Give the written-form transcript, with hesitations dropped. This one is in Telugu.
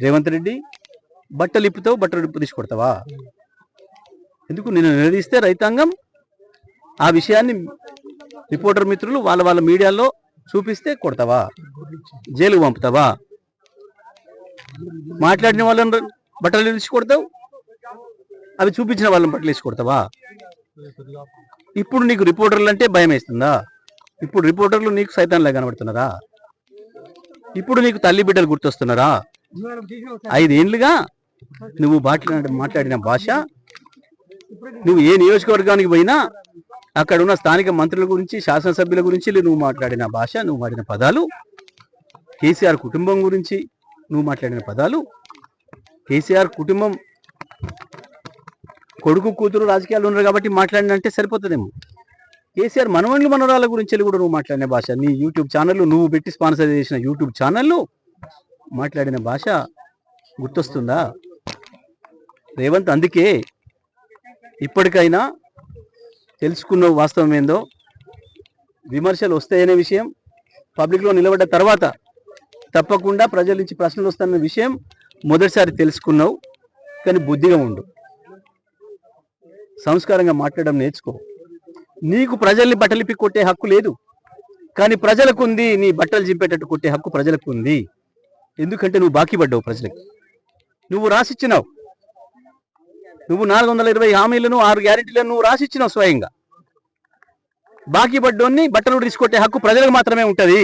రేవంత్ రెడ్డి బట్టలు ఇప్పుతావు, బట్టలు ఇప్పు తీసుకొడతావా? ఎందుకు నేను నిలదీస్తే రైతాంగం ఆ విషయాన్ని రిపోర్టర్ మిత్రులు వాళ్ళ వాళ్ళ మీడియాలో చూపిస్తే కొడతావా? జైలుకు పంపుతావా? మాట్లాడిన వాళ్ళని బట్టలు తీసి కొడతావు, అవి చూపించిన వాళ్ళని బట్టలు వేసి కొడతావా? ఇప్పుడు నీకు రిపోర్టర్లు అంటే భయం వేస్తుందా? ఇప్పుడు రిపోర్టర్లు నీకు సైతాన్లా కనబడుతున్నారా? ఇప్పుడు నీకు తల్లి బిడ్డలు గుర్తొస్తున్నారా? 5 ఏళ్ళుగా నువ్వు మాట్లాడిన భాష, నువ్వు ఏ నియోజకవర్గానికి పోయినా అక్కడ ఉన్న స్థానిక మంత్రుల గురించి, శాసనసభ్యుల గురించి నువ్వు మాట్లాడిన భాష, నువ్వు వాడిన పదాలు, కేసీఆర్ కుటుంబం గురించి నువ్వు మాట్లాడిన పదాలు, కేసీఆర్ కుటుంబం కొడుకు కూతురు రాజకీయాలు ఉన్నారు కాబట్టి మాట్లాడినంటే సరిపోతుందేమో. కేసీఆర్ మనవళ్ళు మనవరాల గురించి కూడా నువ్వు మాట్లాడిన భాష, నీ యూట్యూబ్ ఛానళ్ళు, నువ్వు పెట్టి స్పాన్సర్ చేసిన యూట్యూబ్ ఛానళ్ళు మాట్లాడిన భాష గుర్తొస్తుందా రేవంత్? అందుకే ఇప్పటికైనా తెలుసుకున్న వాస్తవం ఏందో, విమర్శలు వస్తాయనే విషయం పబ్లిక్లో నిలబడ్డ తర్వాత తప్పకుండా ప్రజల నుంచి ప్రశ్నలు వస్తాయన్న విషయం మొదటిసారి తెలుసుకున్నావు. కానీ బుద్ధిగా ఉండు, సంస్కారంగా మాట్లాడడం నేర్చుకో. నీకు ప్రజల్ని బట్టలిప్పి కొట్టే హక్కు లేదు, కానీ ప్రజలకు ఉంది. నీ బట్టలు చింపేటట్టు కొట్టే హక్కు ప్రజలకు ఉంది. ఎందుకంటే నువ్వు బాకీ పడ్డావు ప్రజలకు. నువ్వు రాసిచ్చినావు, నువ్వు 420 హామీలను 6 గ్యారెంటీలను నువ్వు రాసిచ్చినావు స్వయంగా. బాకీ పడ్డోన్ని బట్టలు తీసుకొట్టే హక్కు ప్రజలకు మాత్రమే ఉంటుంది.